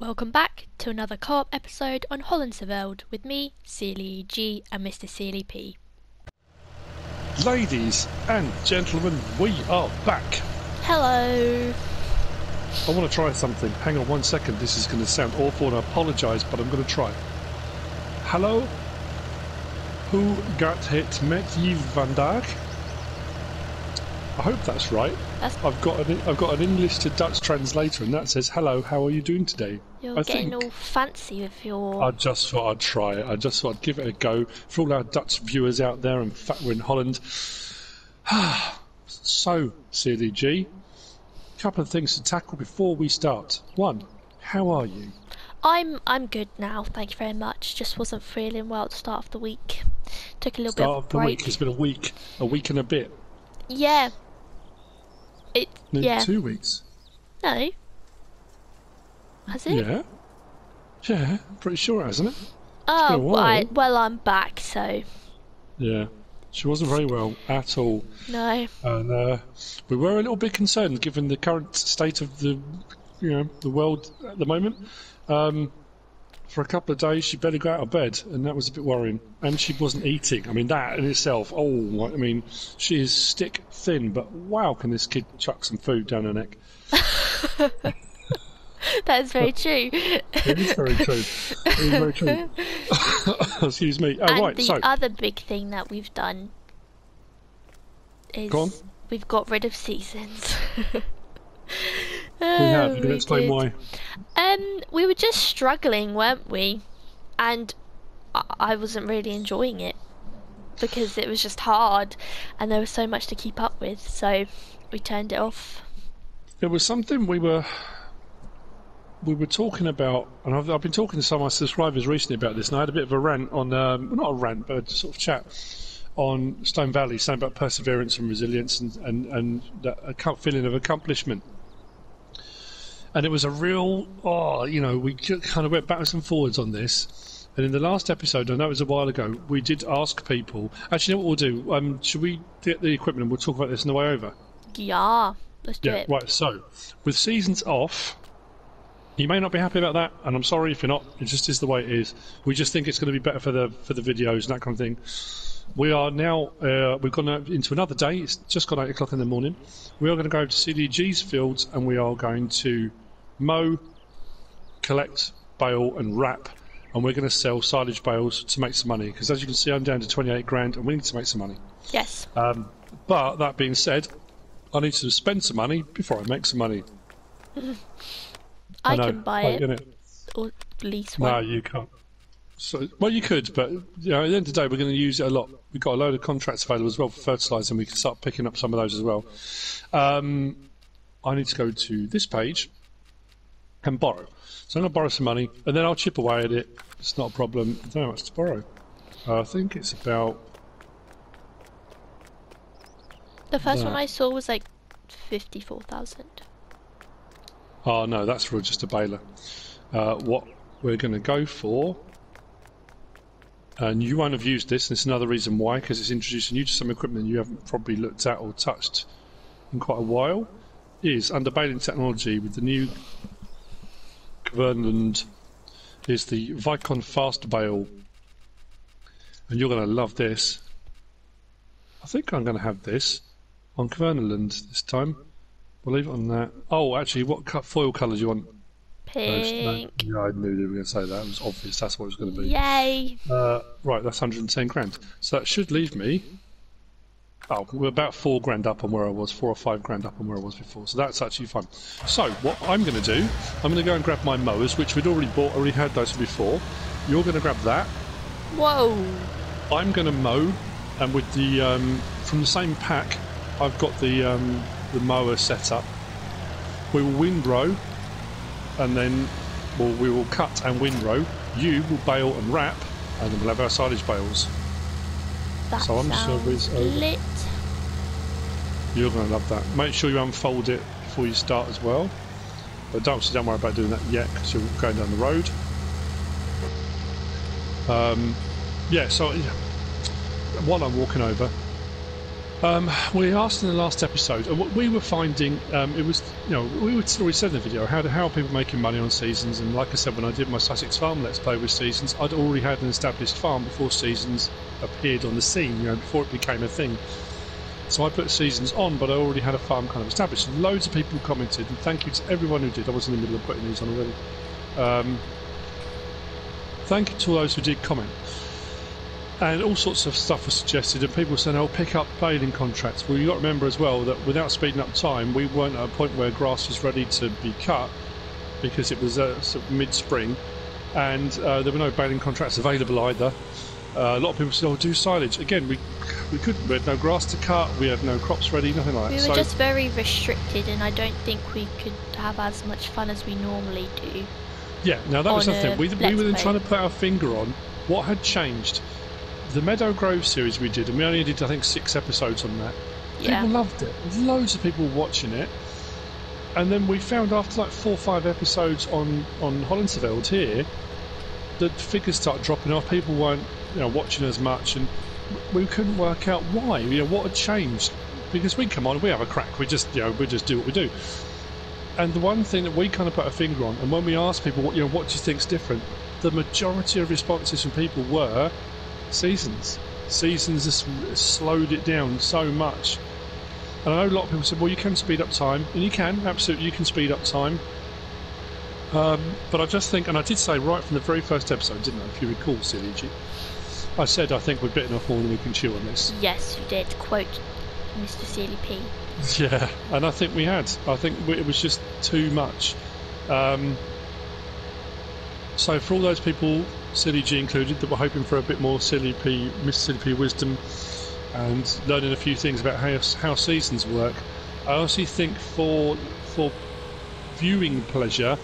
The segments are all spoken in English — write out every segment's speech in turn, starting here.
Welcome back to another co-op episode on HOLLANDSCHEVELD with me, SealyEG, and MrSealyP. Ladies and gentlemen, we are back. Hello. I want to try something. Hang on 1 second. This is going to sound awful and I apologise, but I'm going to try. Hello? Who got hit met je vandaag? I hope that's right. I've got an English to Dutch translator, and that says, "Hello, how are you doing today?" You're getting all fancy with your... I just thought I'd try it. I just thought I'd give it a go for all our Dutch viewers out there. In fact, we're in Holland. So, SealyEG, a couple of things to tackle before we start. One, how are you? I'm good now, thank you very much. Just wasn't feeling well at the start of the week. Took a little bit of a break. Start of the week. It's been a week and a bit. Yeah. Yeah. 2 weeks. No. Has it? Yeah. Yeah, pretty sure, hasn't it? Oh, well, I'm back, so... Yeah. She wasn't very well at all. No. And we were a little bit concerned, given the current state of the world at the moment. For a couple of days, she barely got out of bed, and that was a bit worrying. And she wasn't eating. I mean, that in itself, she is stick thin, but wow, can this kid chuck some food down her neck? That is very true. It is very true. It is very true. Excuse me. Oh, and right, the other big thing that we've done is we've got rid of seasons. We have. You can explain why. We were just struggling, weren't we? And I wasn't really enjoying it because it was just hard and there was so much to keep up with, so we turned it off. It was something we were talking about, and I've been talking to some of my subscribers recently about this, and I had a bit of a rant on, not a rant, but a sort of chat on Stone Valley, saying about perseverance and resilience and a feeling of accomplishment. And it was a real, we kind of went backwards and forwards on this. And in the last episode, I know it was a while ago, we did ask people... Actually, you know what we'll do? Should we get the equipment and we'll talk about this on the way over? Yeah, let's do it. Right, so, with seasons off, you may not be happy about that, and I'm sorry if you're not. It just is the way it is. We just think it's going to be better for the videos and that kind of thing. We are now, we've gone into another day. It's just gone 8 o'clock in the morning. We are going to go to SealyEG's fields and we are going to mow, collect, bale and wrap, and we're going to sell silage bales to make some money, because as you can see, I'm down to 28 grand and we need to make some money. Yes. But that being said, I need to spend some money before I make some money. I can buy it, or lease one. No, you can't. So, well, you could, but at the end of the day, we're going to use it a lot. We've got a load of contracts available as well for fertiliser, and we can start picking up some of those as well. I need to go to this page and borrow. So I'm going to borrow some money, and then I'll chip away at it. It's not a problem. I don't know how much to borrow. I think it's about... The first one I saw was like 54,000. Oh, no, that's for just a baler. What we're going to go for... And you won't have used this, and it's another reason why, because it's introducing you to some equipment you haven't probably looked at or touched in quite a while, is under baling technology with the new Kverneland is the Vicon Fast Bale. And you're going to love this. I think I'm going to have this on Kverneland this time. We'll leave it on that. Oh, actually, what foil colour do you want? Pink. No, yeah, I knew they were going to say that. It was obvious that's what it was going to be. Yay! Right, that's 110 grand. So that should leave me... Oh, we're about 4 grand up on where I was, 4 or 5 grand up on where I was before. So that's actually fun. So what I'm going to do, I'm going to go and grab my mowers, which we'd already bought, already had those before. You're going to grab that. Whoa! I'm going to mow, and with the from the same pack, I've got the mower set up. We will windrow. And then we will cut and windrow. You will bale and wrap, and then we'll have our silage bales. That so I'm sounds lit. You're going to love that. Make sure you unfold it before you start as well. But don't worry about doing that yet, because you're going down the road. So while I'm walking over, We asked in the last episode, and what we were finding, it was, we already said in the video, how are people making money on seasons? And like I said, when I did my Sussex Farm Let's Play with seasons, I'd already had an established farm before seasons appeared on the scene, before it became a thing. So I put seasons on, but I already had a farm kind of established. And loads of people commented, and thank you to everyone who did. I was in the middle of putting these on already. Thank you to all those who did comment. And all sorts of stuff was suggested, and people were saying, "Oh, pick up baling contracts." Well, you got to remember as well that without speeding up time, we weren't at a point where grass was ready to be cut because it was sort of mid-spring, and there were no baling contracts available either. A lot of people said, "Oh, do silage." Again, we couldn't. We had no grass to cut. We had no crops ready. Nothing like that. We were just very restricted, and I don't think we could have as much fun as we normally do. Yeah. Now that was the thing. We were then trying to put our finger on what had changed. The Meadow Grove series we did, and we only did, I think, 6 episodes on that. Yeah. People loved it. Loads of people watching it. And then we found after like 4 or 5 episodes on HOLLANDSCHEVELD here, the figures started dropping off. People weren't, watching as much, and we couldn't work out why. What had changed? Because we come on, we have a crack. We just do what we do. And the one thing that we kind of put a finger on, and when we asked people, what do you think's different? The majority of responses from people were seasons. Seasons has slowed it down so much. And I know a lot of people said, well, you can speed up time, and you can, absolutely, you can speed up time. But I just think, and I did say right from the very first episode, didn't I, if you recall, SealyEG, I said I think we've bitten off more than we can chew on this. Yes, you did. Quote MrSealyP. Yeah, and I think we had. I think it was just too much. So for all those people, SealyEG included, that were hoping for a bit more MrSealyP wisdom and learning a few things about how seasons work, I honestly think for viewing pleasure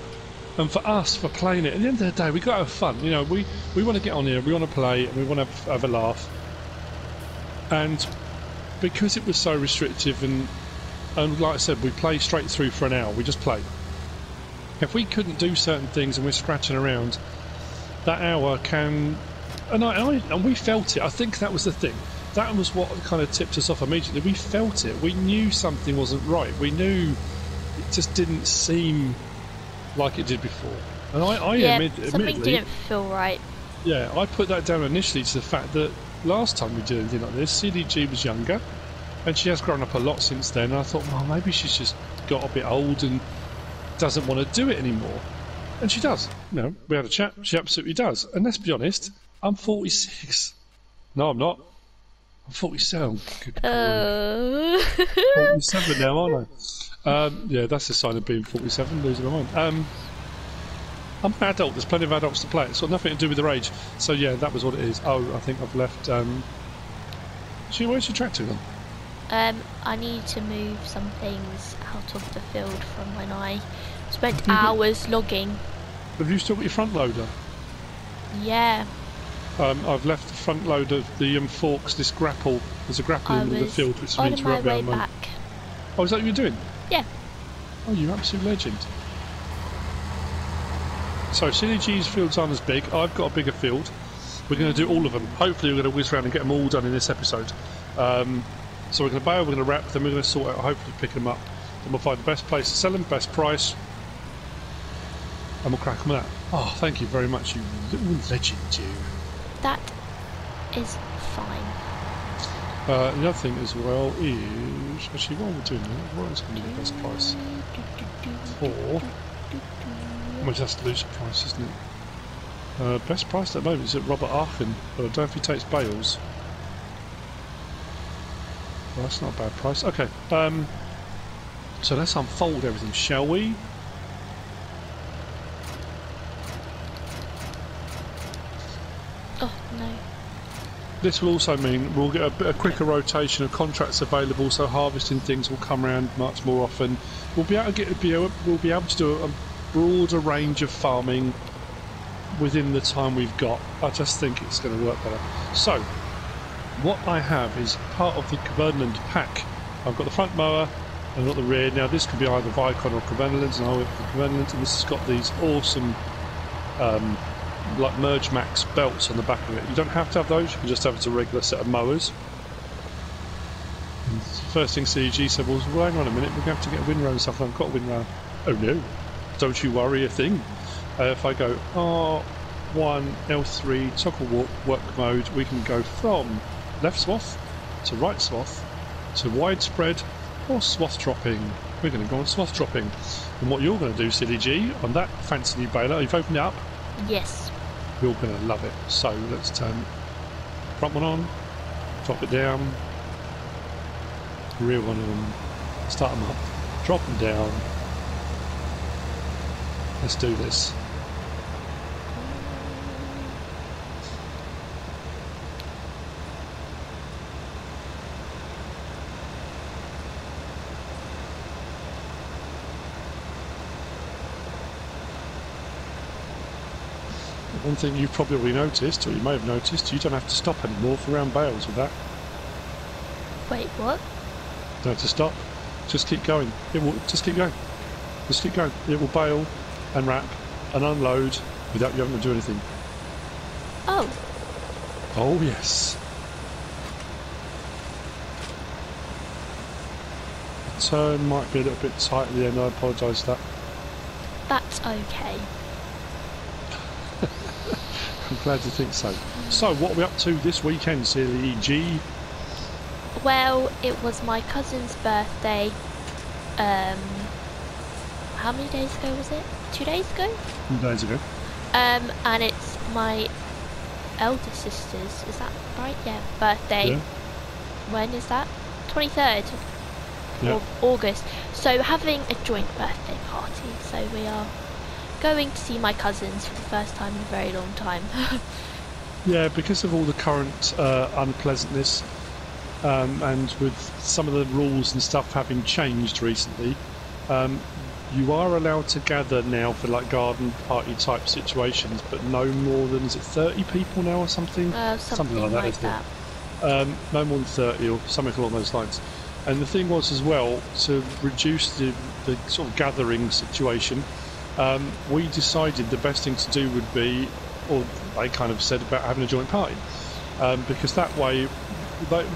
and for us for playing it, at the end of the day, we got to have fun. We want to get on here, we want to play, and we want to have a laugh. And because it was so restrictive, and like I said, we play straight through for an hour. We just play. If we couldn't do certain things and we're scratching around, that hour can, and we felt it. I think that was the thing. That was what kind of tipped us off immediately. We felt it. We knew something wasn't right. We knew it just didn't seem like it did before. And admittedly, something didn't feel right. Yeah, I put that down initially to the fact that last time we did anything like this, SealyEG was younger, and she has grown up a lot since then. And I thought, well, maybe she's just got a bit old and doesn't want to do it anymore. And she does. We had a chat. She absolutely does. And let's be honest, I'm 46. No, I'm not. I'm 47. Good 47 now, aren't I? Yeah, that's a sign of being 47, losing my mind. I'm an adult. There's plenty of adults to play. It's got nothing to do with their age. So yeah, that was what it is. Oh, I think I've left. Where's your tractor gone? I need to move some things out of the field from when I spent hours logging. Have you still got your front loader? Yeah. I've left the front load of the forks, this grapple. There's a grapple in the field which means we're on my way back. Oh, is that what you're doing? Yeah. Oh, you absolute legend. So SealyEG's fields aren't as big. I've got a bigger field. We're going to do all of them. Hopefully we're going to whiz around and get them all done in this episode. So we're going to bale, we're going to wrap, then we're going to sort out, hopefully pick them up. Then we'll find the best place to sell them, best price, and we'll crack them with that. Oh, thank you very much, you little legend, you. That is fine. The other thing as well is, actually while we're doing that, what is going to be the best price? Well, that's the loser price, isn't it? Best price at the moment is at Robert Arkin, but I don't know if he takes bales. Well, that's not a bad price. Okay, so let's unfold everything, shall we? Oh, no. This will also mean we'll get a quicker rotation of contracts available, so harvesting things will come around much more often. We'll be able to do a broader range of farming within the time we've got. I just think it's going to work better. So, what I have is part of the Cavernaland pack. I've got the front mower and I've got the rear. Now this could be either Vicon or Cavernaland, and I went for Cavernaland, and this has got these awesome like Merge Max belts on the back of it. You don't have to have those, you can just have it as a regular set of mowers. first thing CEG said was, well, hang on a minute, we're going to have to get a windrow and stuff. I've got a windrow. Oh no, don't you worry a thing. If I go R1, L3, toggle work mode, we can go from left swath to right swath to widespread or swath dropping. We're going to go on swath dropping. And what you're going to do, SealyEG, on that fancy new baler, you've opened it up? Yes. You're going to love it. So let's turn front one on, drop it down, rear one on, start them up, drop them down. Let's do this. One thing you've probably already noticed, or you may have noticed, you don't have to stop anymore for round bales with that. Wait, what? Don't have to stop. Just keep going. It will just keep going. Just keep going. It will bail and wrap and unload without you having to do anything. Oh. Oh yes. The turn might be a little bit tight at the end. I apologise for that. That's okay. I'm glad you think so. So, what are we up to this weekend, SealyEG? Well, it was my cousin's birthday. How many days ago was it? 2 days ago? 2 days ago. And it's my elder sister's, is that right? Yeah, birthday. Yeah. When is that? 23rd Yeah. of August. So having a joint birthday party. So we are going to see my cousins for the first time in a very long time. Yeah, because of all the current unpleasantness and with some of the rules and stuff having changed recently, you are allowed to gather now for like garden party type situations, but no more than, is it 30 people now or something? Something like that, isn't it? No more than 30 or something along those lines. And the thing was as well, to reduce the sort of gathering situation, we decided the best thing to do would be, or they kind of said about having a joint party, because that way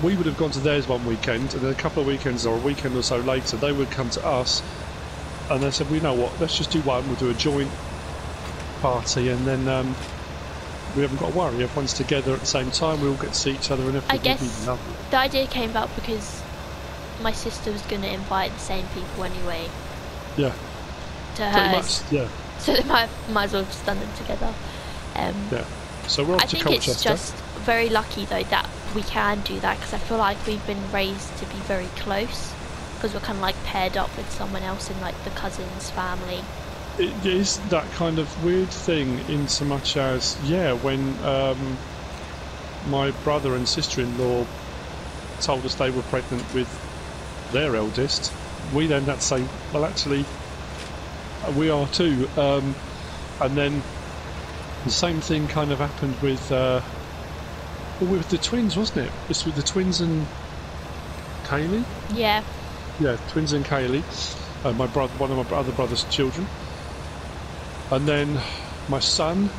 we would have gone to theirs one weekend, and then a couple of weekends or a weekend or so later they would come to us, and they said, well, you know what, let's just do one, we'll do a joint party, and then we haven't got to worry, everyone's together at the same time, we all get to see each other, and everything. I guess the idea came about because my sister was going to invite the same people anyway. Yeah. To hers. Pretty much, yeah. So they might as well have just done them together. Yeah. So we're off I to think Colchester. it's just very lucky though that we can do that, because I feel like we've been raised to be very close, because we're kind of like paired up with someone else in like the cousin's family. It is that kind of weird thing, in so much as, yeah, when my brother and sister-in-law told us they were pregnant with their eldest, we then had to say, well, actually, we are too. And then the same thing kind of happened with the twins, wasn't it? It's with the twins and Kaylee? Yeah. Yeah, twins and Kaylee. My brother, one of my other brother's children. And then my son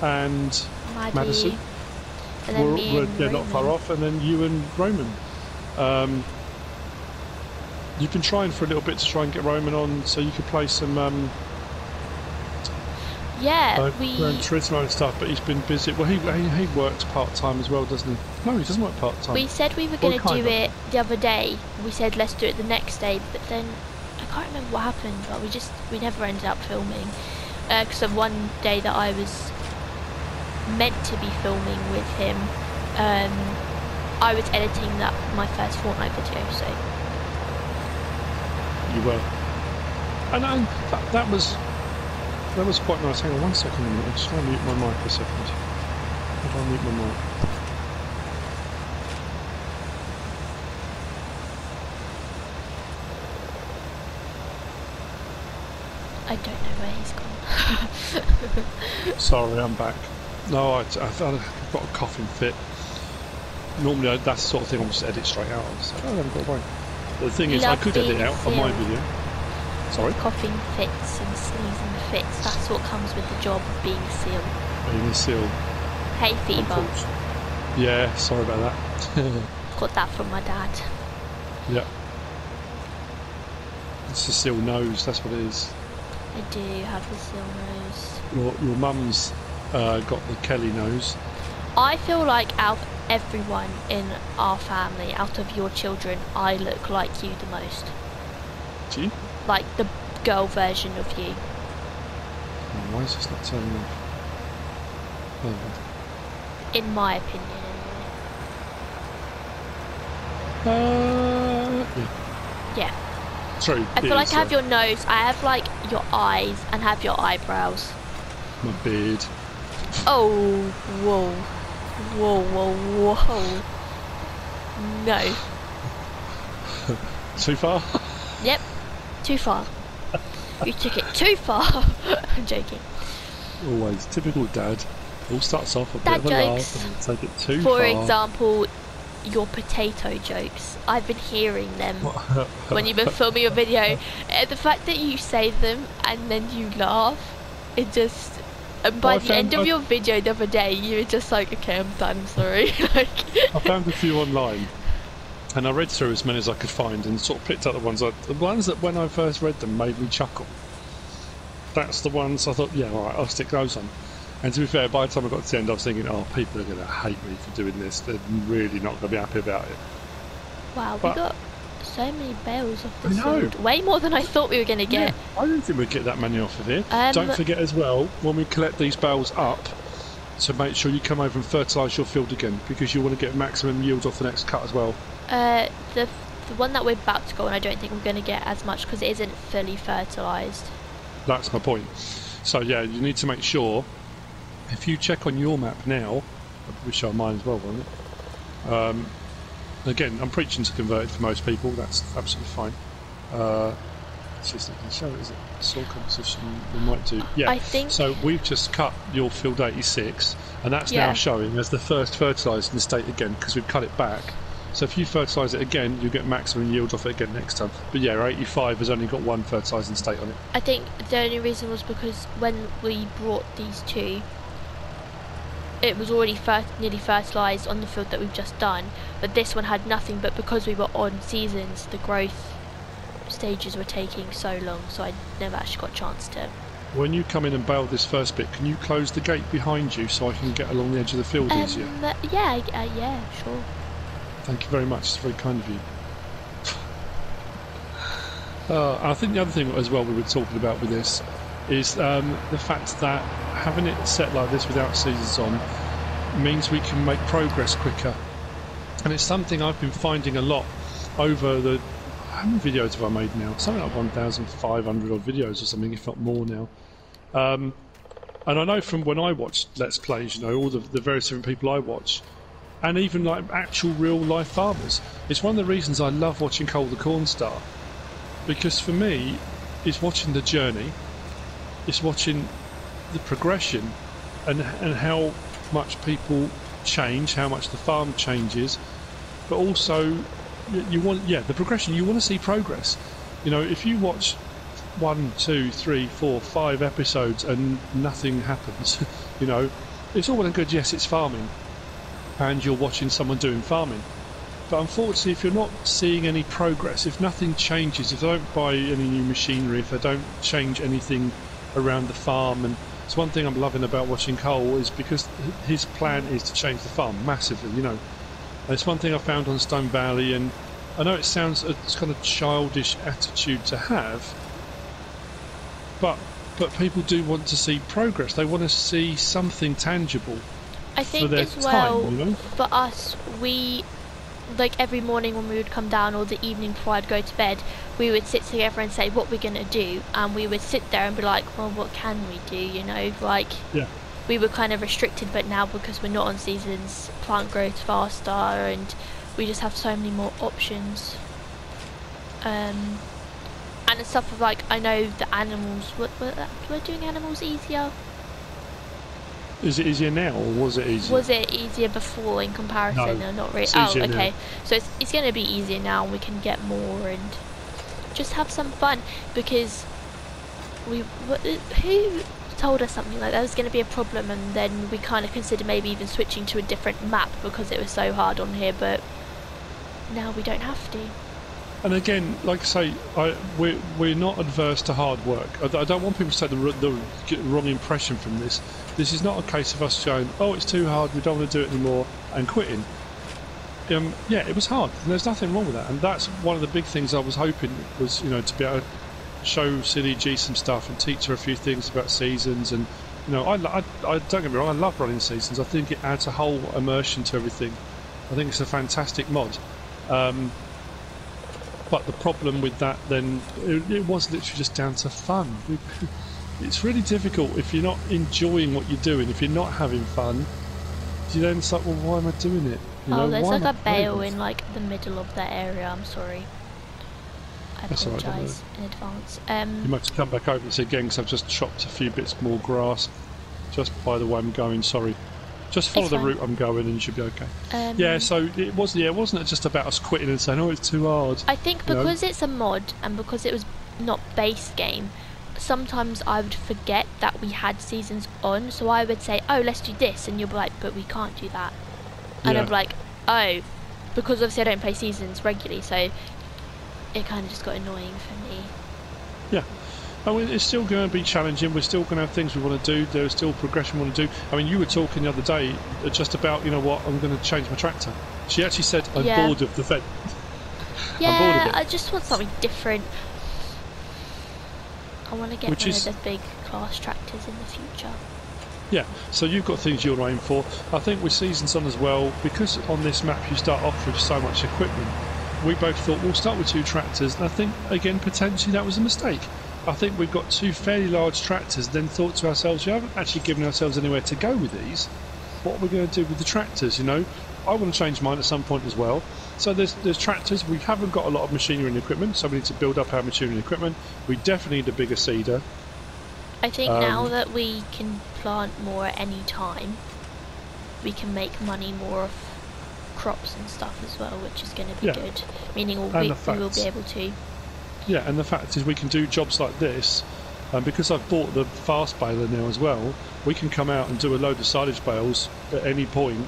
and Madison and then were not far off, and then you and Roman. You've been trying for a little bit to try and get Roman on so you could play some Gran Turismo and stuff, but he's been busy. Well, he works part-time as well, doesn't he? No, he doesn't work part-time. We said we were going to do it the other day. We said let's do it the next day, but then I can't remember what happened, but we never ended up filming. Because of one day that I was meant to be filming with him, I was editing my first Fortnite video, so... You were. And that was quite nice. Hang on 1 second a minute, I'm just going to mute my mic for a second. How do I mute my mic? I don't know where he's gone. Sorry, I'm back. No, I've got a coughing fit. Normally that's the sort of thing I'll just edit straight out. So, I haven't got away. The thing is, I could edit out on my video. Sorry? Coughing fits and sneezing fits, that's what comes with the job of being a seal. Being a seal. Hay fever. Yeah, sorry about that. Got that from my dad. Yeah. It's a seal nose, that's what it is. I do have the seal nose. Your mum's got the Kelly nose. I feel like out of everyone in our family, out of your children, I look like you the most. Do you? Like the girl version of you. Oh, why is this not turning off? Oh. In my opinion, Yeah. yeah. Sorry. I feel like I have your nose, I have like your eyes, and have your eyebrows. My beard. Oh, whoa. Whoa, whoa, whoa. No. Too far? Yep. Too far. You took it too far. I'm joking. Always. Typical dad. All starts off a bit Dad of a jokes. laugh and take it too For far. example, your potato jokes. I've been hearing them when you've been filming your video. The fact that you say them and then you laugh, it just... And by the end of your video the other day, you were just like, okay, I'm done, sorry. Like, I found a few online, and I read through as many as I could find, and sort of picked up the ones that when I first read them made me chuckle. That's the ones I thought, yeah, all right, I'll stick those on. And to be fair, by the time I got to the end, I was thinking, oh, people are going to hate me for doing this. They're really not going to be happy about it. wow, But we got so many bales off I this know. field. Way more than I thought we were going to get. Yeah, I didn't think we'd get that many off of here. Don't forget as well, when we collect these bales up, to make sure you come over and fertilise your field again, because you want to get maximum yield off the next cut as well. The one that we're about to go on, I don't think we're going to get as much because it isn't fully fertilised. That's my point. So yeah, you need to make sure, if you check on your map now, I wish I mine as well, won't it? Again, I'm preaching to converted for most people, that's absolutely fine. Let's see if I can show it, is it soil composition? We might do. Yeah, I think... so we've just cut your field 86, and that's now showing as the first fertilised in the state again, because we've cut it back. So if you fertilise it again, you get maximum yield off it again next time. But yeah, 85 has only got one fertilising state on it. I think the only reason was because when we brought these two, it was already nearly fertilised on the field that we've just done, but this one had nothing. But because we were on seasons, the growth stages were taking so long, so I never actually got a chance to. When you come in and bale this first bit, can you close the gate behind you so I can get along the edge of the field easier? Yeah, sure. Thank you very much, it's very kind of you. I think the other thing as well we were talking about with this is the fact that having it set like this without seasons on means we can make progress quicker, and it's something I've been finding a lot over the... How many videos have I made now? Something like 1,500 odd videos or something, if not more now. And I know from when I watch Let's Plays, you know, all the various different people I watch, and even like actual real life farmers, it's one of the reasons I love watching Cole the Corn Star, because for me it's watching the journey, it's watching the progression, and how much people change, how much the farm changes, but also you want, the progression. You want to see progress. You know, if you watch 1, 2, 3, 4, 5 episodes and nothing happens, you know, it's all well and good. Yes, it's farming, and you're watching someone doing farming, but unfortunately, if you're not seeing any progress, if nothing changes, if they don't buy any new machinery, if they don't change anything around the farm, and it's one thing I'm loving about watching Cole is because his plan is to change the farm massively. You know. It's one thing I found on Stone Valley, and I know it sounds a kind of childish attitude to have, but people do want to see progress. They want to see something tangible. I think for their as well, time, you know? for us, we, like every morning when we would come down, or the evening before I'd go to bed, we would sit together and say what we're going to do, and we would sit there and be like, well, what can we do, you know, like... Yeah. We were kind of restricted, but now because we're not on seasons, plant grows faster, and we just have so many more options. And it's stuff of like, I know the animals, we're doing animals easier. Is it easier now, or was it easier? Was it easier before in comparison? No, not really. Oh, okay. Now. So it's going to be easier now, and we can get more and just have some fun, because who told us something like that was going to be a problem, and then we kind of considered maybe even switching to a different map because it was so hard on here, but now we don't have to. And again, like I say, we're not adverse to hard work. I don't want people to take the wrong impression from this. This is not a case of us going, oh, it's too hard, we don't want to do it anymore, and quitting. Yeah, it was hard, and there's nothing wrong with that. And that's one of the big things I was hoping was, to be able to show SealyEG some stuff and teach her a few things about seasons. And I don't get me wrong, I love running seasons. I think it adds a whole immersion to everything. I think it's a fantastic mod. But the problem with that, then, it was literally just down to fun. It's really difficult if you're not enjoying what you're doing, if you're not having fun. You then it's like, well, why am I doing it? There's like a bale in like the middle of that area. I'm sorry. I apologise in advance. You might have to come back over this again because I've just chopped a few bits more grass just by the way I'm going. Sorry. Just follow the route I'm going and you should be okay. Yeah, so it wasn't just about us quitting and saying, oh, it's too hard. I think because it's a mod and because it was not base game, sometimes I would forget that we had seasons on, so I would say, oh, let's do this, and you'll be like, but we can't do that. And I'd be like, oh, because obviously I don't play seasons regularly, so it kind of just got annoying for me. Yeah. It's still going to be challenging. We're still going to have things we want to do. There's still progression we want to do. I mean, you were talking the other day just about, what, I'm going to change my tractor. She actually said, I'm bored of the Fed. Yeah, I'm bored of it. I just want something different. I want to get one of the big class tractors in the future. Yeah, so you've got things you're aiming for. I think with seasons on as well, because on this map you start off with so much equipment, we both thought we'll start with 2 tractors, and I think, again, potentially that was a mistake. I think we've got 2 fairly large tractors, then thought to ourselves, we haven't actually given ourselves anywhere to go with these. What are we going to do with the tractors, I want to change mine at some point as well. So there's tractors. We haven't got a lot of machinery and equipment, so we need to build up our machinery and equipment. We definitely need a bigger seeder. I think now that we can plant more at any time, we can make money more off crops and stuff as well, which is going to be good. Meaning we will be able to. Yeah, and the fact is we can do jobs like this, and because I've bought the fast baler now as well, we can come out and do a load of silage bales at any point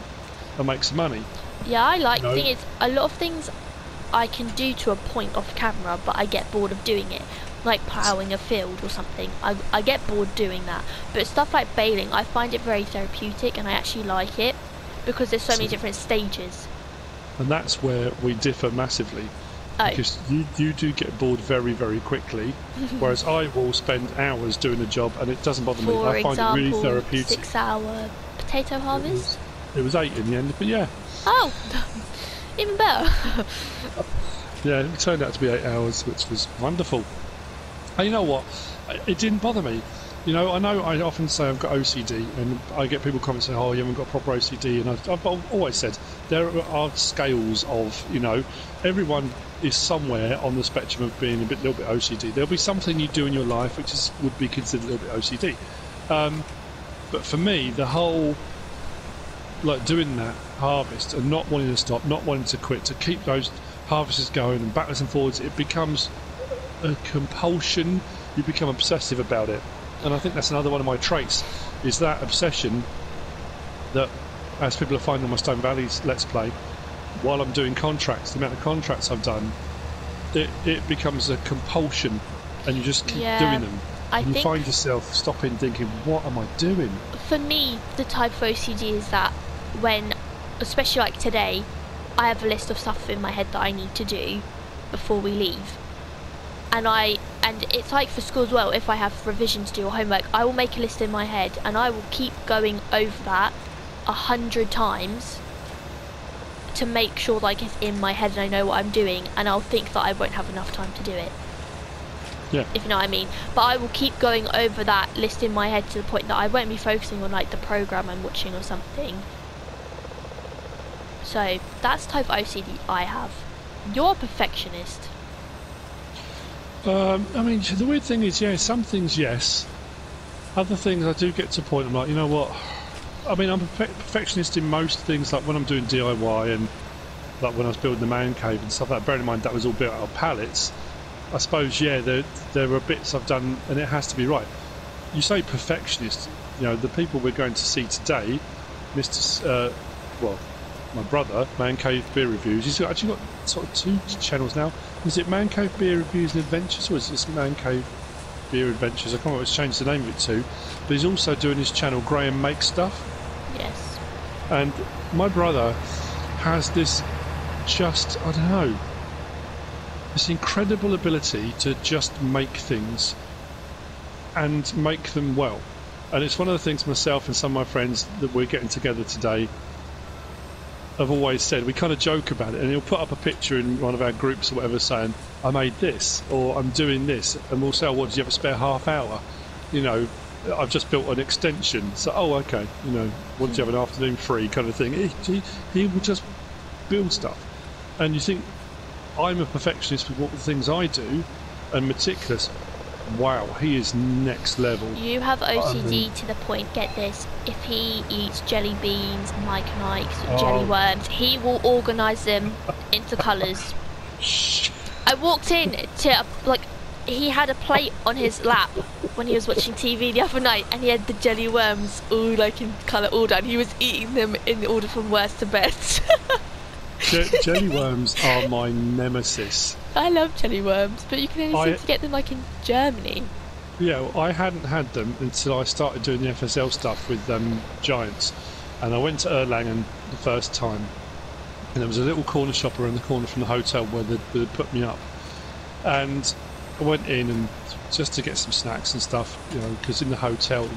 and make some money. Yeah, I like the thing is, a lot of things I can do to a point off camera, but I get bored of doing it. Like ploughing a field or something, I get bored doing that. But stuff like baling, I find it very therapeutic and I actually like it because there's so many different stages. And that's where we differ massively. Because you do get bored very, very quickly, whereas I will spend hours doing a job and it doesn't bother me. I find it really therapeutic. 6-hour potato harvest? It was 8 in the end, but yeah. Oh, even better. Yeah, it turned out to be 8 hours, which was wonderful. And you know what? It didn't bother me. I know I often say I've got OCD, and I get people comment saying, oh, you haven't got proper OCD, and I've always said there are scales of, everyone is somewhere on the spectrum of being a little bit OCD. There'll be something you do in your life which would be considered a little bit OCD. But for me, the whole, doing that harvest and not wanting to stop, not wanting to quit, to keep those harvests going and backwards and forwards, it becomes a compulsion. You become obsessive about it. And I think that's another one of my traits, is that obsession that, as people are finding on my Stone Valley's Let's Play, while I'm doing contracts, the amount of contracts I've done, it becomes a compulsion, and you just keep doing them. And you find yourself stopping, thinking, what am I doing? For me, the type of OCD is that when, especially like today, I have a list of stuff in my head that I need to do before we leave. And it's like for school as well, if I have revision to do or homework, I will make a list in my head and I will keep going over that 100 times to make sure like it's in my head and I know what I'm doing, and I'll think that I won't have enough time to do it. Yeah. If you know what I mean. But I will keep going over that list in my head to the point that I won't be focusing on like the program I'm watching or something. So that's the type of OCD I have. You're a perfectionist. I mean, the weird thing is, some things, yes. Other things, I do get to a point, I'm like, you know what? I mean, I'm a perfectionist in most things, like when I'm doing DIY and like when I was building the man cave and stuff like that. Bearing in mind that was all built out of pallets. I suppose, there are bits I've done and it has to be right. You say perfectionist, the people we're going to see today, my brother, Man Cave Beer Reviews. He's actually got sort of 2 channels now. Is it Man Cave Beer Reviews and Adventures, or is this Man Cave Beer Adventures? I can't remember what he's changed the name of it to. But he's also doing his channel Graham Makes Stuff. Yes. And my brother has this just, I don't know, this incredible ability to just make things and make them well. And it's one of the things myself and some of my friends that we're getting together today have always said. We kind of joke about it, and he'll put up a picture in one of our groups or whatever saying, I made this, or I'm doing this, and we'll say, oh, what, did you have a spare half hour? You know, I've just built an extension. So, oh, okay, you know, what, did you have an afternoon free kind of thing? He will just build stuff. And you think, I'm a perfectionist with what the things I do, and meticulous. Wow, he is next level. You have OCD to the point, get this, if he eats jelly beans, Mike and Ike's, jelly worms, he will organise them into colours. I walked in to, like, he had a plate on his lap when he was watching TV the other night, and he had the jelly worms all, like, in colour order, and he was eating them in order from worst to best. Jelly worms are my nemesis. I love jelly worms, but you can only seem to get them like in Germany. Yeah, well, I hadn't had them until I started doing the FSL stuff with Giants, and I went to Erlangen the first time, and there was a little corner shop around the corner from the hotel where they'd put me up, and I went in and just to get some snacks and stuff, you know, because in the hotel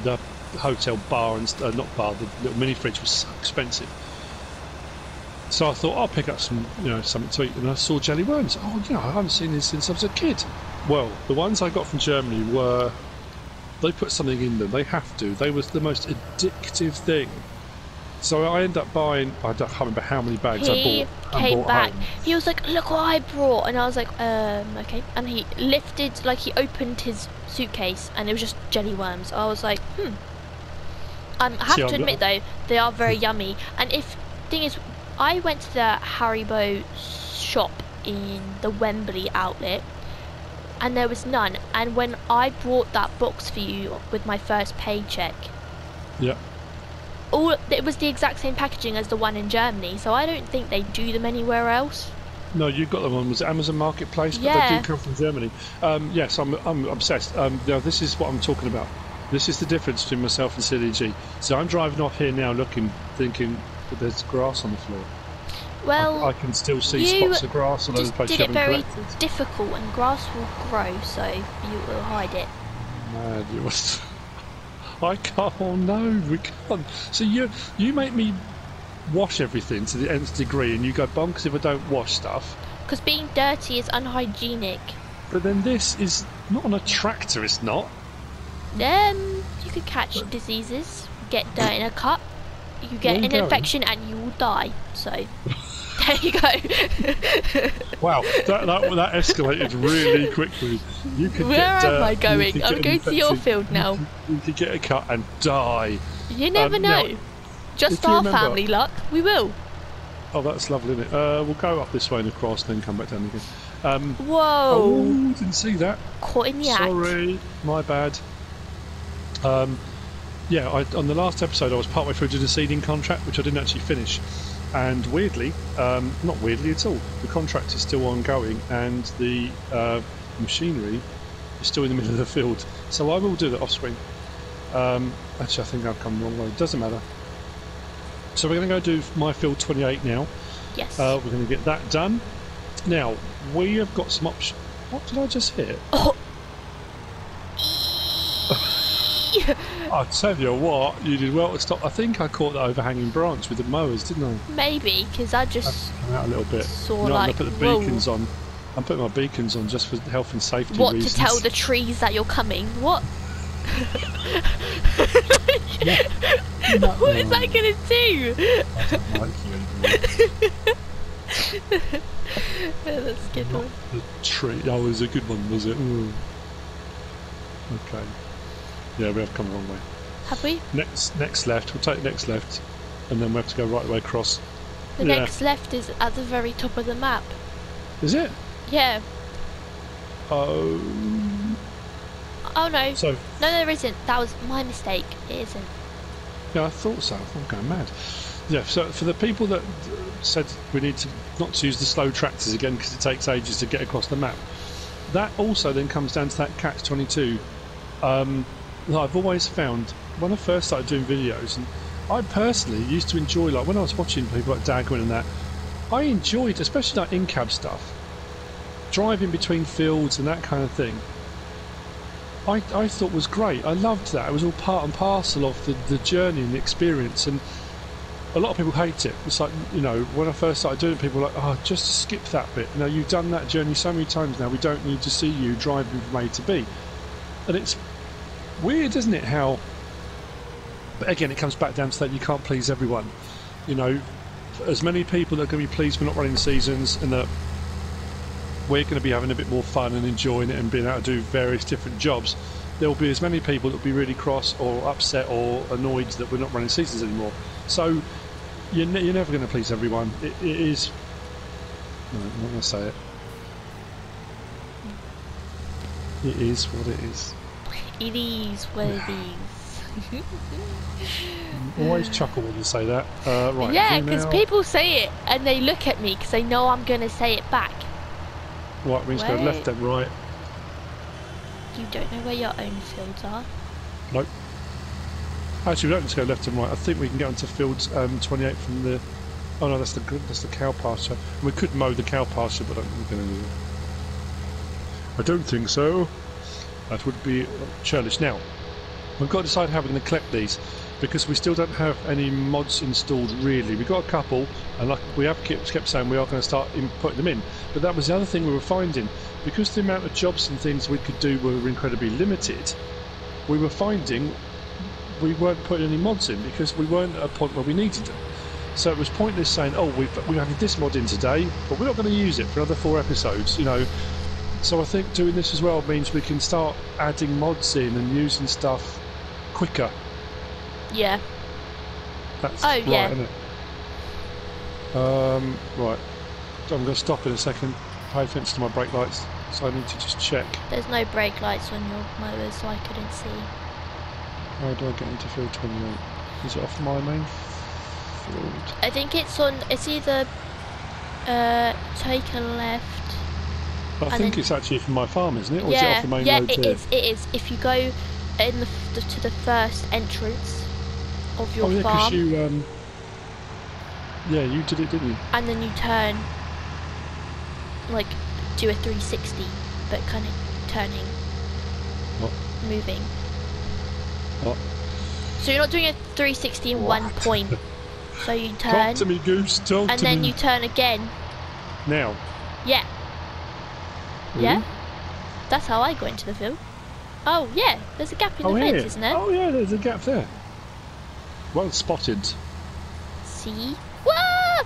bar and not bar, the little mini fridge was so expensive. So I thought I'll pick up some, you know, something to eat, and I saw jelly worms. Oh, you know, I haven't seen these since I was a kid. Well, the ones I got from Germany were, they put something in them. They have to. They was the most addictive thing. So I ended up buying, I can't remember how many bags I bought. He came back. Home. He was like, "Look what I brought," and I was like, okay. And he lifted, like, he opened his suitcase, and it was just jelly worms. I was like, I have to admit though, they are very yummy. And thing is, I went to the Haribo shop in the Wembley outlet, and there was none. And when I brought that box for you with my first paycheck, yeah, it was the exact same packaging as the one in Germany. So I don't think they do them anywhere else. No, you got them on, was it Amazon Marketplace? But Yeah. they do come from Germany. Yes, I'm obsessed. Now this is what I'm talking about. This is the difference between myself and SealyEG. So I'm driving off here now, thinking. But there's grass on the floor. Well, I can still see spots of grass all over the place. Did it very difficult, and grass will grow, so you will hide it. Mad, you was. I can't. Oh no, we can't. So you make me wash everything to the nth degree, and you go bonkers if I don't wash stuff. Because being dirty is unhygienic. But then this is not on a tractor. It's not. You could catch diseases, get dirt in a cup. You get an infection and you will die. So there you go. Wow, that escalated really quickly. You could Where am I going? I'm going to your field now. You could get a cut and die. You never know. Now, just our family luck. We will. Oh, that's lovely, isn't it? We'll go up this way and across, then come back down again. Whoa! Oh, didn't see that. Caught in the act. Sorry, my bad. Yeah, on the last episode I was partway through doing a seeding contract, which I didn't actually finish. And weirdly, not weirdly at all, the contract is still ongoing and the machinery is still in the middle of the field. So I will do that off screen. Actually, I think I've come the wrong way. It doesn't matter. So we're going to go do my field 28 now. Yes. We're going to get that done. Now, we have got some options. What did I just hit? Oh. I'll tell you what, you did well to stop. I think I caught that overhanging branch with the mowers, didn't I? Maybe, because I just come out a little bit. saw no, like, I put the beacons on. I'm putting my beacons on just for health and safety reasons. To tell the trees that you're coming? What? What is that going to do? I don't like you anymore. Yeah, that's a good one. The tree. Oh, it was a good one, was it? Ooh. Okay. Yeah, we have come the wrong way. Have we? Next left. We'll take next left, and then we have to go right the way across. The next left is at the very top of the map. Is it? Yeah. Oh. Oh no. So. No, there isn't. That was my mistake. It isn't. Yeah, I thought so. I'm going mad. Yeah, so for the people that said we need to not to use the slow tractors again because it takes ages to get across the map, that also then comes down to that catch-22 that I've always found when I first started doing videos, and I personally used to enjoy, like when I was watching people like Dagwin and that, I enjoyed, especially like in-cab stuff, driving between fields and that kind of thing. I thought was great. I loved that. It was all part and parcel of the journey and the experience, and a lot of people hate it. It's like, you know, when I first started doing it, people were like, oh, just skip that bit. You know, you've done that journey so many times now, we don't need to see you driving from A to B. And it's weird, isn't it, how... But again, it comes back down to that you can't please everyone. You know, as many people that are going to be pleased we're not running seasons, and that we're going to be having a bit more fun and enjoying it and being able to do various different jobs, there will be as many people that will be really cross or upset or annoyed that we're not running seasons anymore. So you're never going to please everyone. It is... No, I'm not going to say it. It is what it is. It is what it is. Always chuckle when you say that. Right, yeah, because people say it and they look at me because they know I'm going to say it back. Right, means go left and right. You don't know where your own fields are? Nope. Actually, we don't need to go left and right. I think we can get onto fields 28 from the... Oh no, that's the cow pasture. We could mow the cow pasture, but I don't think we're going to do it. I don't think so. That would be churlish. Now, we've got to decide how we're going to collect these, because we still don't have any mods installed really. We've got a couple, and like we have kept saying we are going to start putting them in. But that was the other thing we were finding, because the amount of jobs and things we could do were incredibly limited. We were finding we weren't putting any mods in because we weren't at a point where we needed them. So it was pointless saying, oh, we've added this mod in today, but we're not going to use it for another 4 episodes, you know. So I think doing this as well means we can start adding mods in and using stuff quicker. Yeah. That's right, yeah. isn't it? Right. I'm going to stop in a second. Pay attention to my brake lights, so I need to just check. There's no brake lights on your motor, so I couldn't see. How do I get into field 28? Is it off my main field? I think it's on. It's either take a left. I think it's actually from my farm, isn't it? Or yeah, is it off the main road it is. It is. If you go in to the first entrance of your farm. Oh yeah, because you yeah, you did it, didn't you? And then you turn, like, do a 360, but kind of turning, moving. What? So you're not doing a 360 in one point. So you turn. Talk to me, Goose. Talk to me. And then you turn again. Now. Yeah. Really? Yeah. That's how I go into the field. Oh yeah, there's a gap in the fence, isn't there? Oh yeah, there's a gap there. Well spotted. See? Whoa!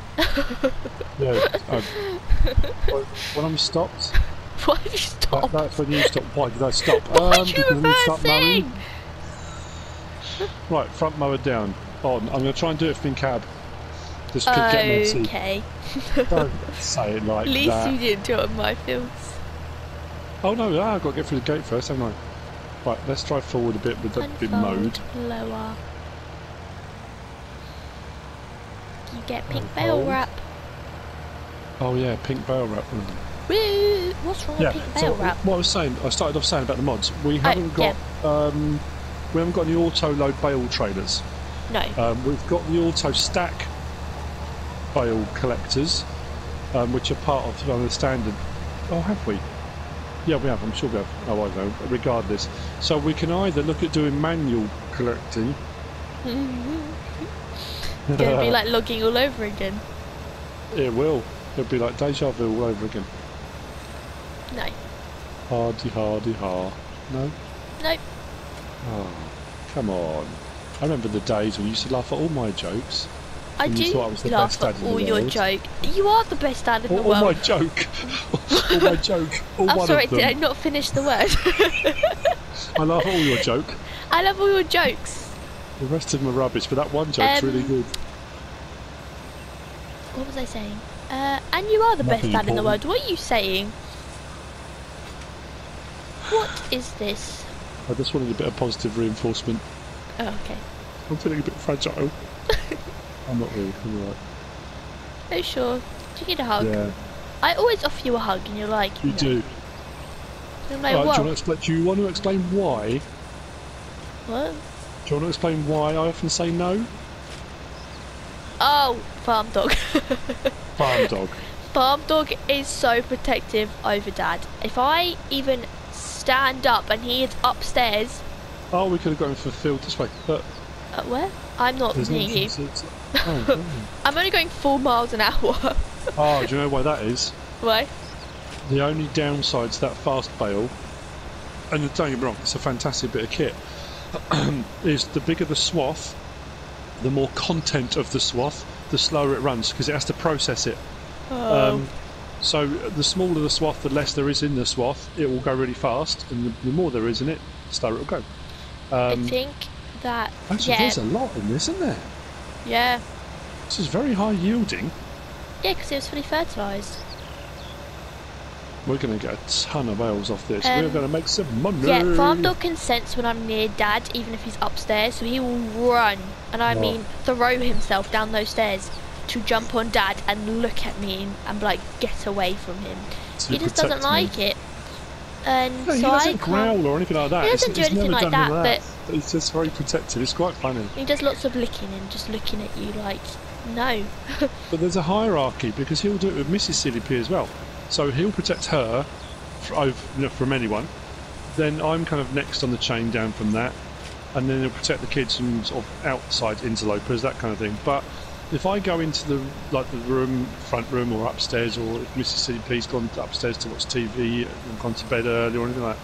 Yeah. When I'm stopped. Why did you stop? That's when you stop. Why did I stop? What did you reversing? Right, front mower down. On. I'm going to try and do it from cab. Just get my seat. Okay. Don't say it like that. At least you didn't do it on my fields. Oh no, I've got to get through the gate first, haven't I? Right, let's drive forward a bit with the big mode. Lower. You get pink bale wrap. Oh yeah, pink bale wrap. Woo! What's wrong with pink bale wrap? What I was saying, I started off saying about the mods. We haven't got we haven't got any auto load bale trailers. No. We've got the auto stack bale collectors, which are part of the standard. Oh, have we? Yeah, we have. I'm sure we have. Oh, I know. Regardless, so we can either look at doing manual collecting. It's gonna be like logging all over again. It will. It'll be like deja vu all over again. No. Hardy, hardy, har. No? Nope. Oh, come on. I remember the days when you used to laugh at all my jokes. I do laugh at all your joke. You are the best dad in the world. All my joke. All my joke. All I'm one sorry, of them. did I not finish the word? I laugh at all your joke. I love all your jokes. The rest of them are rubbish, but that one joke's really good. What was I saying? And you are the best dad in the world. What are you saying? What is this? I just wanted a bit of positive reinforcement. Oh, okay. I'm feeling a bit fragile. I'm not really. I'm alright. Are you sure? Do you need a hug? Yeah. I always offer you a hug and you're like, You no. do. I'm like, Right, what? do you want to explain why? What? Do you want to explain why I often say no? Oh, farm dog. Farm dog. Farm dog is so protective over Dad. If I even stand up and he is upstairs... Oh, we could have gone for the field this way. But where? I'm not there's no near you. Oh, I'm only going 4 miles an hour. oh, do you know why that is? Why? The only downside to that fast bale, and don't get me wrong, it's a fantastic bit of kit, is the bigger the swath, the more content of the swath, the slower it runs, because it has to process it. Oh. So the smaller the swath, the less there is in the swath, it will go really fast, and the more there is in it, the slower it will go. I think that... Actually, yeah. there's a lot in this, isn't there? Yeah. This is very high yielding. Yeah, because it was fully fertilised. We're going to get a ton of bales off this. We're going to make some money. Yeah, farm dog can sense when I'm near Dad, even if he's upstairs, so he will run, and I mean throw himself down those stairs to jump on Dad and look at me and like get away from him. He just doesn't like it. And no, he so doesn't growl or anything like that. He doesn't do anything like that, but he's just very protective. It's quite funny. he does lots of licking and just looking at you like, no. But there's a hierarchy, because he'll do it with MrSealyP as well. So he'll protect her from anyone. Then I'm kind of next on the chain down from that, and then he'll protect the kids from sort of outside interlopers, that kind of thing. But if I go into the front room or upstairs, or if MrSealyP's gone upstairs to watch TV and gone to bed early or anything like that,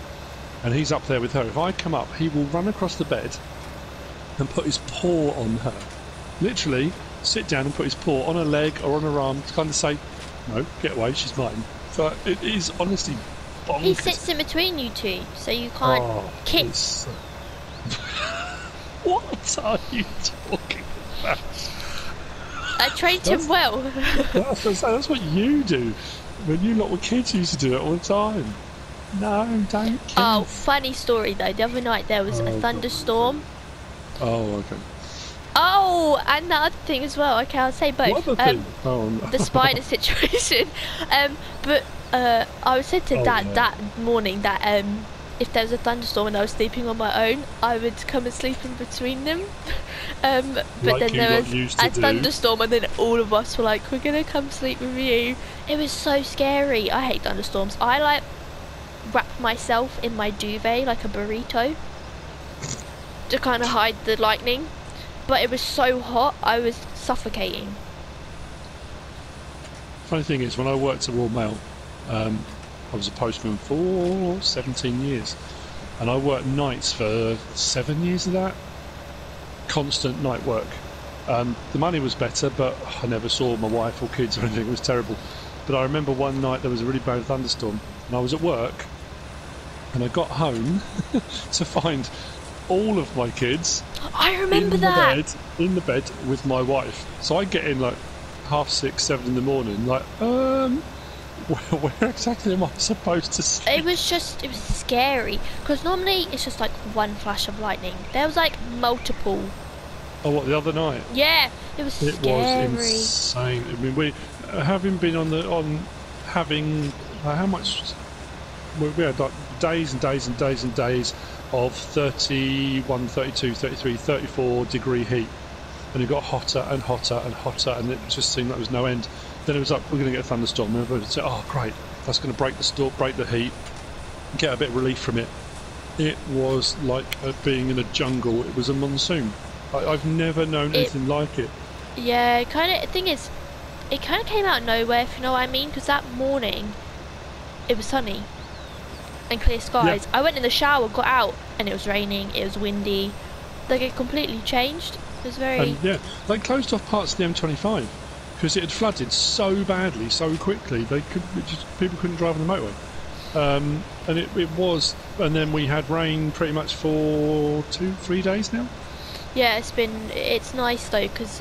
and he's up there with her, if I come up, he will run across the bed and put his paw on her. Literally sit down and put his paw on her leg or on her arm to kind of say, no, get away, she's mine. So it is honestly bonkers. He sits in between you two, so you can't kick. What are you talking about? I trained him well. That's what you do. When you lot were kids, you used to do it all the time. No, don't kill. Oh, funny story though. The other night there was a thunderstorm. Oh, okay. Oh, and the other thing as well. Okay, I'll say both. What other thing? Oh, no. The spider situation. But I said to Dad that morning that if there was a thunderstorm and I was sleeping on my own, I would come and sleep in between them. But like then there was a thunderstorm, and then all of us were like, "We're gonna come sleep with you." It was so scary. I hate thunderstorms. I like wrap myself in my duvet like a burrito to kind of hide the lightning. But it was so hot, I was suffocating. Funny thing is, when I worked at Royal Mail, I was a postman for 17 years, and I worked nights for 7 years of that. Constant night work. The money was better, but I never saw my wife or kids or anything. It was terrible. But I remember one night there was a really bad thunderstorm, and I was at work, and I got home to find all of my kids I remember that in the bed with my wife. So I get in like 6:30, 7 in the morning, like where exactly am I supposed to sleep? It was scary, because normally it's just like one flash of lightning. There was like multiple. Oh, what, the other night? Yeah, it was scary. It was insane. I mean, we having been having how much we had, like days and days and days and days of 31, 32, 33, 34 degree heat, and it got hotter and hotter and hotter, and it just seemed like there was no end. Then it was like, we're going to get a thunderstorm, and everybody said, oh great, that's going to break the storm, break the heat, get a bit of relief from it. It was like being in a jungle. It was a monsoon. I've never known anything like it. Yeah, the thing is, it kind of came out of nowhere, if you know what I mean, because that morning it was sunny and clear skies. Yeah. I went in the shower, got out, and it was raining, it was windy. Like, it completely changed. It was very... And yeah, they closed off parts of the M25 because it had flooded so badly, so quickly, people couldn't drive on the motorway. And it was, and then we had rain pretty much for 2-3 days now. Yeah, it's nice though, because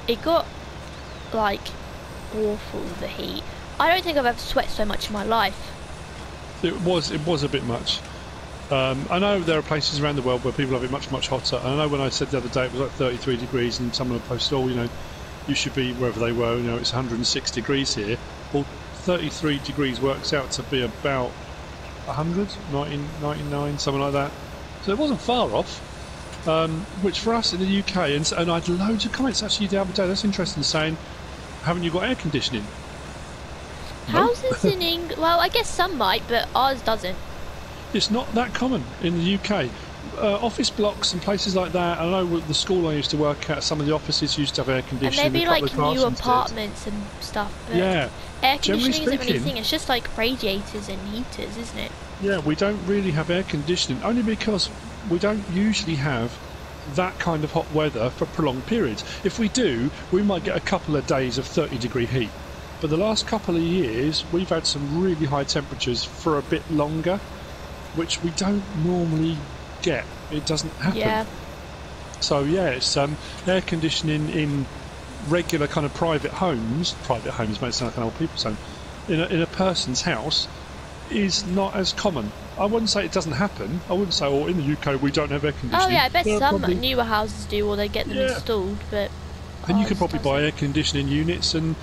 it got like awful, the heat. I don't think I've ever sweat so much in my life. It was a bit much. I know there are places around the world where people have it much, much hotter. And I know when I said the other day it was like 33 degrees, and someone posted, oh, you know, you should be wherever they were. You know, it's 106 degrees here. Well, 33 degrees works out to be about 100, 99, something like that. So it wasn't far off. Which for us in the UK, and I had loads of comments actually the other day. That's interesting, saying, "Haven't you got air conditioning?" Houses in England, well, I guess some might, but ours doesn't. It's not that common in the UK. Office blocks and places like that. I know with the school I used to work at, some of the offices used to have air conditioning. And maybe a couple like of new classrooms apartments and stuff. But yeah. air Generally conditioning isn't really a speaking, thing. It's just like radiators and heaters, isn't it? Yeah, we don't really have air conditioning, only because we don't usually have that kind of hot weather for prolonged periods. If we do, we might get a couple of days of 30-degree heat. But the last couple of years, we've had some really high temperatures for a bit longer, which we don't normally get. It doesn't happen. Yeah. So yeah, it's air conditioning in regular kind of private homes makes it sound like an old people's home, in a person's house, is not as common. I wouldn't say it doesn't happen. I wouldn't say, oh, in the UK we don't have air conditioning. Oh yeah, I bet some probably newer houses do, or they get them installed, but and you could ours probably buy doesn't. air conditioning units and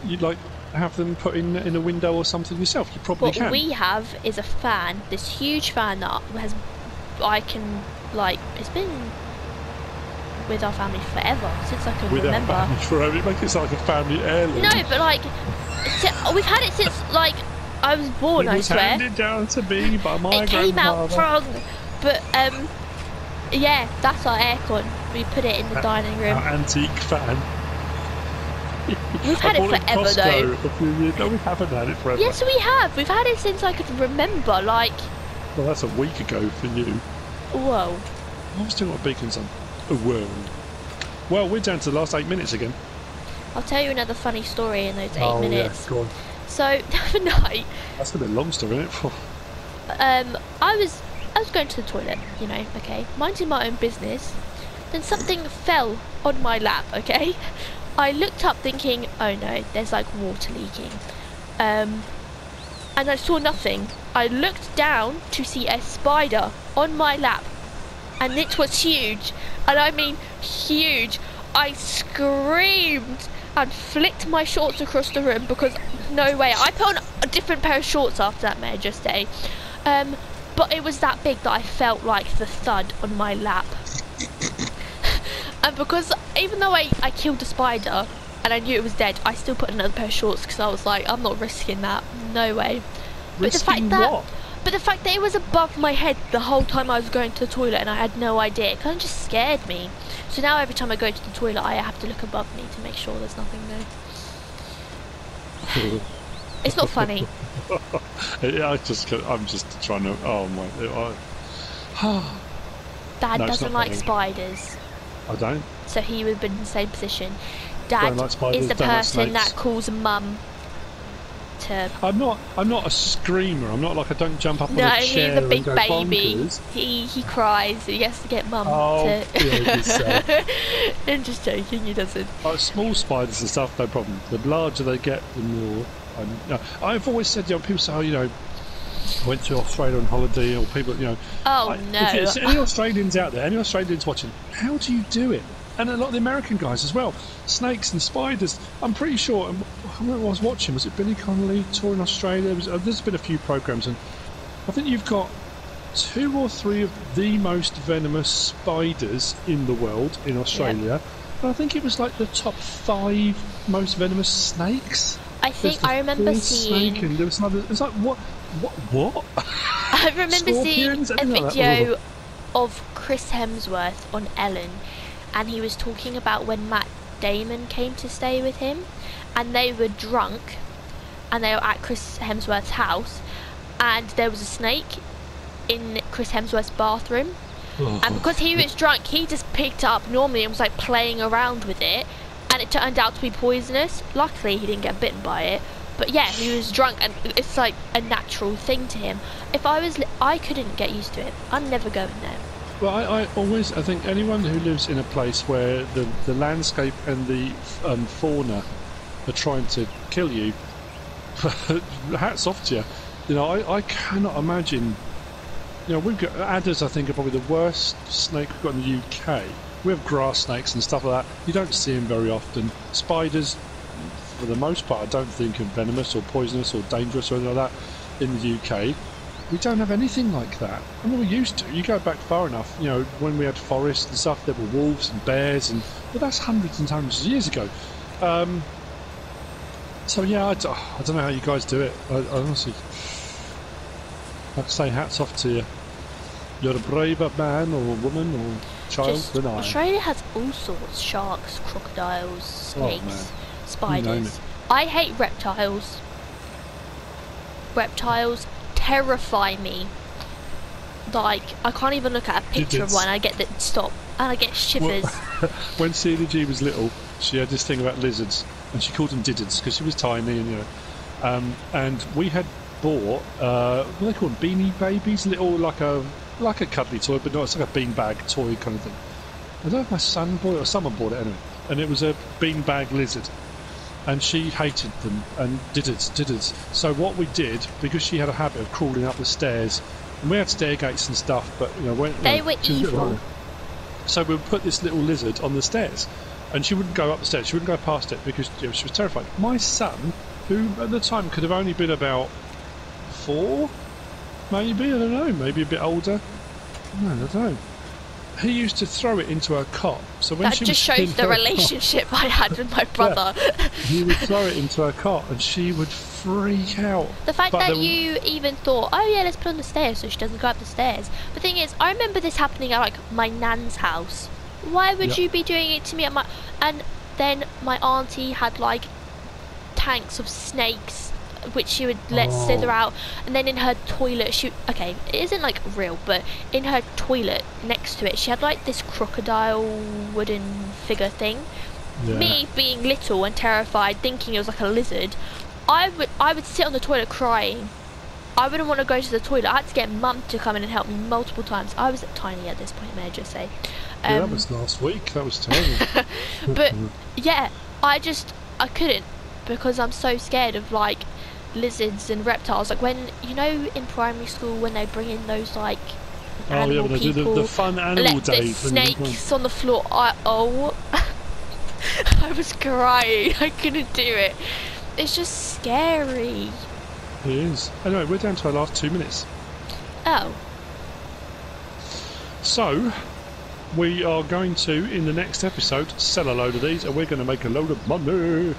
you'd like have them put in a window or something yourself. You probably What can. we have is a fan, this huge fan that it's been with our family forever, since I can With our remember. family forever. It makes it sound like a family heirloom. No, but like, we've had it since like I was born, it I was swear. handed down to me by my It came out grandfather. from, but yeah, that's our aircon. We put it in the dining room. Our antique fan. We've had I it bought forever Costco though. a few years. No, we haven't had it forever. Yes, we have. We've had it since I could remember. Like, Well, that's a week ago for you. whoa. I've still got beacons on. Oh, whoa. Well, we're down to the last 8 minutes again. I'll tell you another funny story in those 8 minutes. Yeah, go on. So the other night, That's a bit long story, isn't it? I was going to the toilet, you know, okay, minding my own business. Then something fell on my lap, okay. I looked up thinking, oh no, there's like water leaking, and I saw nothing. I looked down to see a spider on my lap, and it was huge, and I mean huge. I screamed and flicked my shorts across the room because no way. I put on a different pair of shorts after that, may I just say. But it was that big that I felt like the thud on my lap. And because even though I killed the spider and I knew it was dead, I still put another pair of shorts because I was like, I'm not risking that. No way. Risking what? But the fact that it was above my head the whole time I was going to the toilet and I had no idea, it kind of just scared me. So now every time I go to the toilet, I have to look above me to make sure there's nothing there. It's not funny. Yeah, I'm just trying to. Oh my. Dad No, it's doesn't not like funny. spiders, I don't. so he would have been in the same position. Don't Dad like spiders, is the don't like person that snakes. calls mum to. I'm not a screamer. I'm not like I don't jump up on No, a he's chair a big and go baby. bonkers. He cries. He has to get mum Oh, to. yeah, you say. I'm just joking. He doesn't. Like small spiders and stuff, no problem. The larger they get, the more. No, I've always said, people say, oh, I went to Australia on holiday, or people, Oh no. If there's any Australians out there, any Australians watching, how do you do it? And a lot of the American guys as well. Snakes and spiders. I'm pretty sure. I was watching. Was it Billy Connolly touring Australia? There's been a few programs, and I think you've got 2 or 3 of the most venomous spiders in the world in Australia. And I think it was like the top 5 most venomous snakes. I think I remember seeing. Snake and there was another. It's like what? I remember seeing Scorpions? a Anything like that? video of Chris Hemsworth on Ellen, and he was talking about when Matt Damon came to stay with him, and they were drunk, and they were at Chris Hemsworth's house, and there was a snake in Chris Hemsworth's bathroom, and because he was drunk, he just picked it up normally and was like playing around with it, and it turned out to be poisonous. Luckily, he didn't get bitten by it. But yeah, he was drunk, and it's like a natural thing to him. If I couldn't get used to it. I'm never going there. Well, I think anyone who lives in a place where the landscape and the fauna are trying to kill you, hats off to you. I cannot imagine. We've got adders. I think are probably the worst snake we've got in the UK. We have grass snakes and stuff like that. You don't see them very often. Spiders, for the most part, I don't think are venomous or poisonous or dangerous or anything like that in the UK. We don't have anything like that. I mean, we used to. You go back far enough, you know, when we had forests and stuff, there were wolves and bears, and well, that's hundreds and hundreds of years ago. So yeah, I don't know how you guys do it. I honestly, like I say, hats off to you. You're a braver man or a woman or child than I. Australia has all sorts: sharks, crocodiles, snakes, spiders. I hate reptiles. Reptiles terrify me. Like, I can't even look at a picture of one. I get that stop, and I get shivers. Well, when SealyEG was little, she had this thing about lizards, and she called them diddens because she was tiny, and you know. And we had bought what do they call them? Beanie babies, little like a cuddly toy, but no, it's like a beanbag toy kind of thing. I don't know if my son bought it or someone bought it anyway, and it was a beanbag lizard. And she hated them and didders. So what we did, because she had a habit of crawling up the stairs, and we had stair gates and stuff, but you know, they were evil. So we would put this little lizard on the stairs, and she wouldn't go up the stairs. She wouldn't go past it because you know, she was terrified. My son, who at the time could have only been about 4, maybe, I don't know, maybe a bit older. No, I don't know. He used to throw it into her cot. So when that just shows the relationship I had with my brother. Yeah, he would throw it into her cot, and she would freak out. The fact that you even thought, oh yeah, let's put on the stairs so she doesn't go up the stairs. The thing is, I remember this happening at like my nan's house. Why would you be doing it to me at my? And then my auntie had like tanks of snakes, which she would let slither out, and then in her toilet okay, it isn't like real, but in her toilet next to it she had like this crocodile wooden figure thing. Me being little and terrified, thinking it was like a lizard, I would sit on the toilet crying. I wouldn't want to go to the toilet. I had to get mum to come in and help me multiple times. I was tiny at this point, may I just say. Yeah, that was last week. That was terrible. But yeah, I couldn't, because I'm so scared of like lizards and reptiles. Like when, you know, in primary school when they bring in those like animal they people, do the fun animal days. Snakes on the floor. I was crying. I couldn't do it. It's just scary. It is. Anyway, we're down to our last 2 minutes. Oh. So we are going to, in the next episode, sell a load of these, and we're going to make a load of money.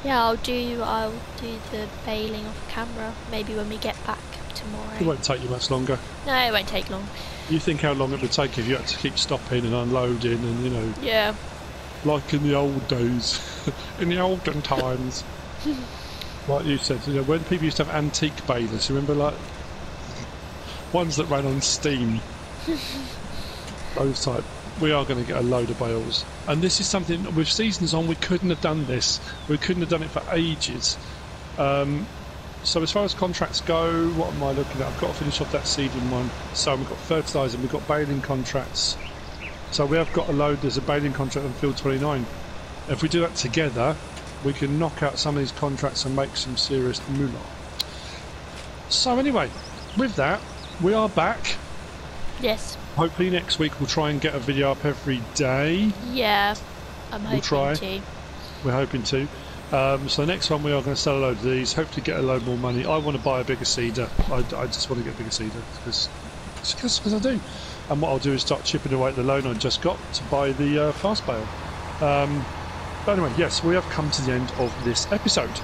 Yeah, I'll do the bailing off camera maybe when we get back tomorrow. It won't take you much longer. No, it won't take long. You think how long it would take if you had to keep stopping and unloading and, you know... Yeah. Like in the old days. In the olden times. Like you said, you know, when people used to have antique bailers, you remember, like, ones that ran on steam? Those type. We are going to get a load of bales, and this is something with seasons on. We couldn't have done this. We couldn't have done it for ages. So as far as contracts go, what am I looking at? I've got to finish off that seeding one. So we've got fertilising, we've got baling contracts. So we have got a load. There's a baling contract on field 29. If we do that together, we can knock out some of these contracts and make some serious moolah. So anyway, with that, we are back. Yes. Hopefully next week we'll try and get a video up every day. Yeah, I'm hoping to. We're hoping to. So next one we are going to sell a load of these, hopefully get a load more money. I want to buy a bigger seeder. I just want to get a bigger seeder because I do. And what I'll do is start chipping away at the loan I just got to buy the fast bale. But anyway, yes, we have come to the end of this episode.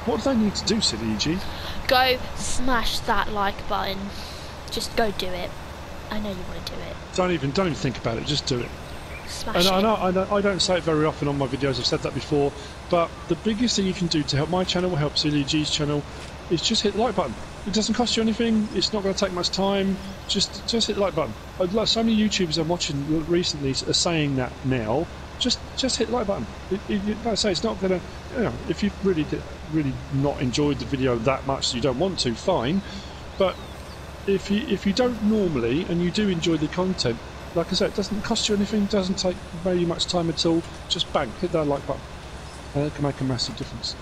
What do they need to do, SealyEG? Go smash that like button. Just go do it. I know you want to do it. Don't even think about it. Just do it. Smash it. I don't say it very often on my videos. I've said that before. But the biggest thing you can do to help my channel, help SealyEG's channel, is just hit the like button. It doesn't cost you anything. It's not going to take much time. Just hit the like button. Like so many YouTubers I'm watching recently are saying that now. Just hit the like button. Like I say, it's not going to. You know, if you've really not enjoyed the video that much, you don't want to, fine. But if you don't normally and you do enjoy the content, like I said, it doesn't cost you anything, doesn't take very much time at all. Just bang, hit that like button, and it can make a massive difference.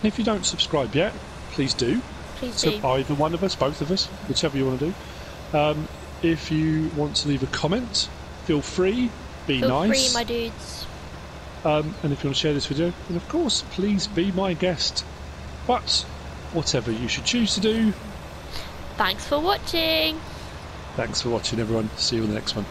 If you don't subscribe yet, please do. Please do. So either one of us, both of us, whichever you want to do. If you want to leave a comment, feel free, be Feel nice. free, my dudes. And if you want to share this video, then of course, please be my guest. But whatever you should choose to do. Thanks for watching. Thanks for watching, everyone. See you in the next one.